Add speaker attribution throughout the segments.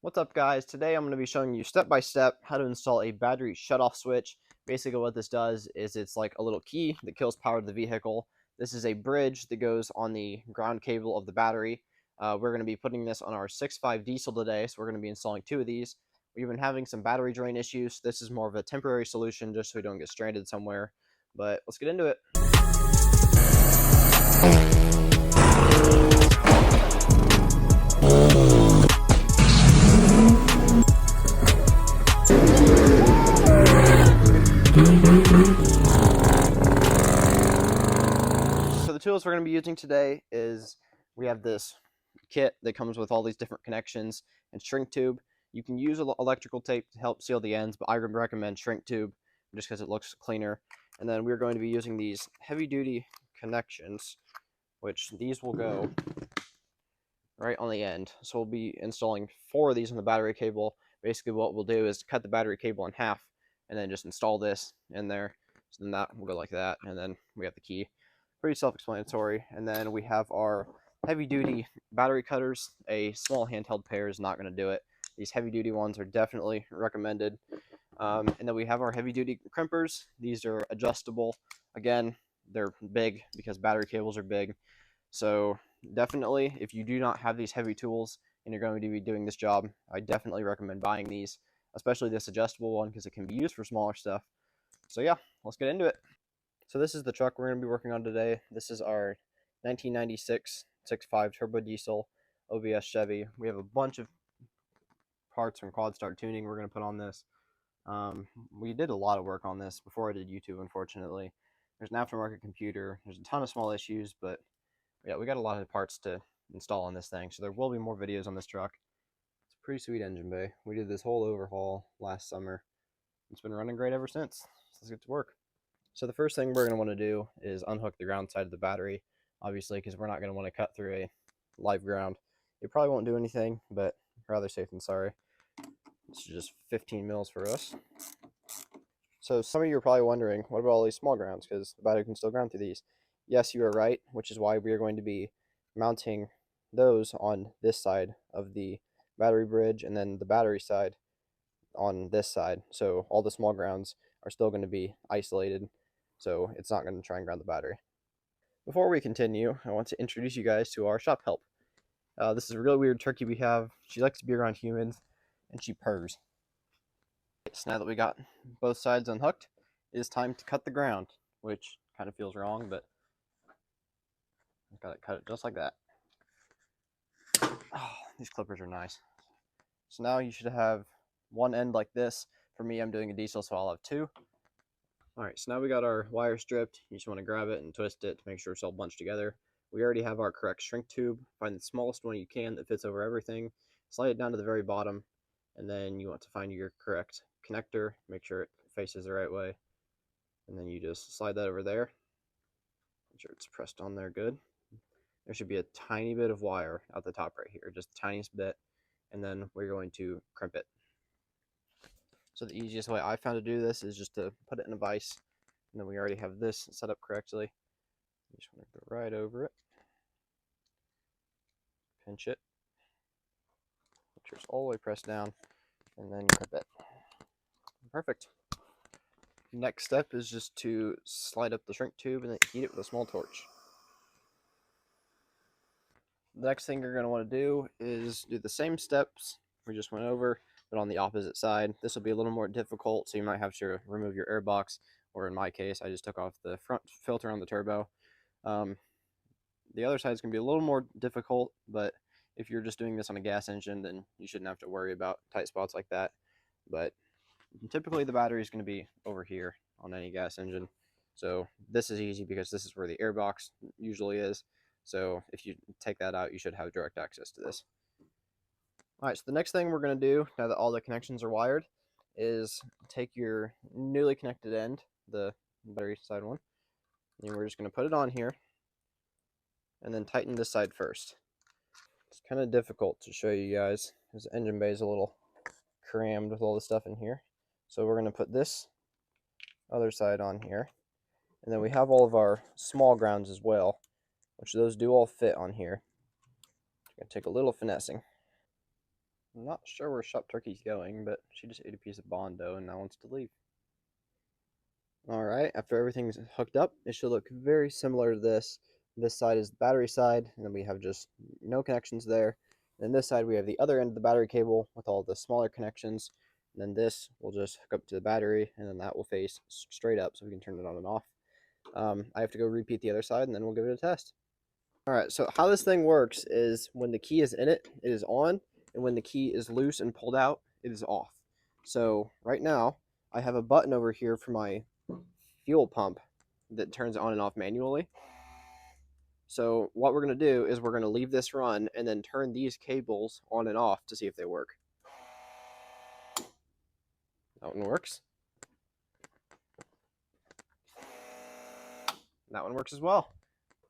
Speaker 1: What's up, guys? Today I'm going to be showing you step by step how to install a battery shutoff switch. Basically what this does is it's like a little key that kills power to the vehicle. This is a bridge that goes on the ground cable of the battery. We're going to be putting this on our 6.5 diesel today, so we're going to be installing 2 of these. We've been having some battery drain issues. This is more of a temporary solution just so we don't get stranded somewhere. But let's get into it. So the tools we're going to be using today is we have this kit that comes with all these different connections and shrink tube. You can use electrical tape to help seal the ends, but I would recommend shrink tube just because it looks cleaner. And then we're going to be using these heavy duty connections, which these will go right on the end. So we'll be installing 4 of these on the battery cable. Basically what we'll do is cut the battery cable in half and then just install this in there. So then that will go like that, and then we have the key. Pretty self-explanatory. And then we have our heavy-duty battery cutters. A small handheld pair is not going to do it. These heavy-duty ones are definitely recommended. And then we have our heavy-duty crimpers. These are adjustable. Again, they're big because battery cables are big. So definitely, if you do not have these heavy tools and you're going to be doing this job, I definitely recommend buying these, especially this adjustable one because it can be used for smaller stuff. So yeah, let's get into it. So this is the truck we're going to be working on today. This is our 1996 6.5 turbo diesel OBS Chevy. We have a bunch of parts from Quad Start Tuning we're going to put on this. We did a lot of work on this before I did YouTube, unfortunately. There's an aftermarket computer. There's a ton of small issues, but yeah, we got a lot of parts to install on this thing. So there will be more videos on this truck. It's a pretty sweet engine bay. We did this whole overhaul last summer. It's been running great ever since. So let's get to work. So the first thing we're going to want to do is unhook the ground side of the battery, obviously, because we're not going to want to cut through a live ground. It probably won't do anything, but rather safe than sorry. This is just 15 mils for us. So some of you are probably wondering, what about all these small grounds? Because the battery can still ground through these. Yes, you are right, which is why we are going to be mounting those on this side of the battery bridge and then the battery side on this side. So all the small grounds are still going to be isolated, so it's not going to try and ground the battery. Before we continue, I want to introduce you guys to our shop help. This is a really weird turkey we have. She likes to be around humans, and she purrs. So now that we got both sides unhooked, it is time to cut the ground, which kind of feels wrong, but I've got to cut it just like that. Oh, these clippers are nice. So now you should have one end like this. For me, I'm doing a diesel, so I'll have 2. Alright, so now we got our wire stripped. You just want to grab it and twist it to make sure it's all bunched together. We already have our correct shrink tube. Find the smallest one you can that fits over everything. Slide it down to the very bottom, and then you want to find your correct connector. Make sure it faces the right way. And then you just slide that over there. Make sure it's pressed on there good. There should be a tiny bit of wire at the top right here, just the tiniest bit. And then we're going to crimp it. So the easiest way I found to do this is just to put it in a vise, and then we already have this set up correctly. You just want to go right over it, pinch it, make sure it's all the way pressed down, and then crimp it. Perfect. Next step is just to slide up the shrink tube and then heat it with a small torch. The next thing you're going to want to do is do the same steps we just went over, but on the opposite side. This will be a little more difficult, so you might have to remove your air box, or in my case, I just took off the front filter on the turbo. The other side is going to be a little more difficult, but if you're just doing this on a gas engine, then you shouldn't have to worry about tight spots like that. But typically the battery is going to be over here on any gas engine. So this is easy because this is where the air box usually is. So if you take that out, you should have direct access to this. Alright, so the next thing we're going to do, now that all the connections are wired, is take your newly connected end, the battery side one, and we're just going to put it on here, and then tighten this side first. It's kind of difficult to show you guys, because the engine bay is a little crammed with all the stuff in here. So we're going to put this other side on here, and then we have all of our small grounds as well, which those do all fit on here. It's going to take a little finessing. I'm not sure where Shop Turkey's going, but she just ate a piece of Bondo and now wants to leave. Alright, after everything's hooked up, it should look very similar to this. This side is the battery side, and then we have just no connections there. And this side we have the other end of the battery cable with all the smaller connections. And then this will just hook up to the battery, and then that will face straight up so we can turn it on and off. I have to go repeat the other side, and then we'll give it a test. Alright, so how this thing works is when the key is in it, it is on, and when the key is loose and pulled out, it is off. So right now, I have a button over here for my fuel pump that turns on and off manually. So what we're going to do is we're going to leave this run and then turn these cables on and off to see if they work. That one works. That one works as well.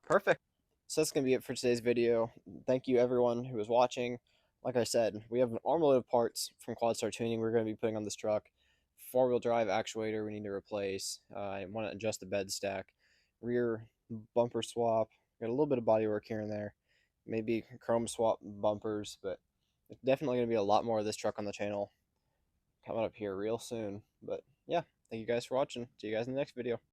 Speaker 1: Perfect. So that's going to be it for today's video. Thank you everyone who was watching. Like I said, we have an armload of parts from QuadStar Tuning we're going to be putting on this truck. Four-wheel drive actuator we need to replace. I want to adjust the bed stack. Rear bumper swap. Got a little bit of body work here and there. Maybe chrome swap bumpers, but there's definitely going to be a lot more of this truck on the channel coming up here real soon. But yeah, thank you guys for watching. See you guys in the next video.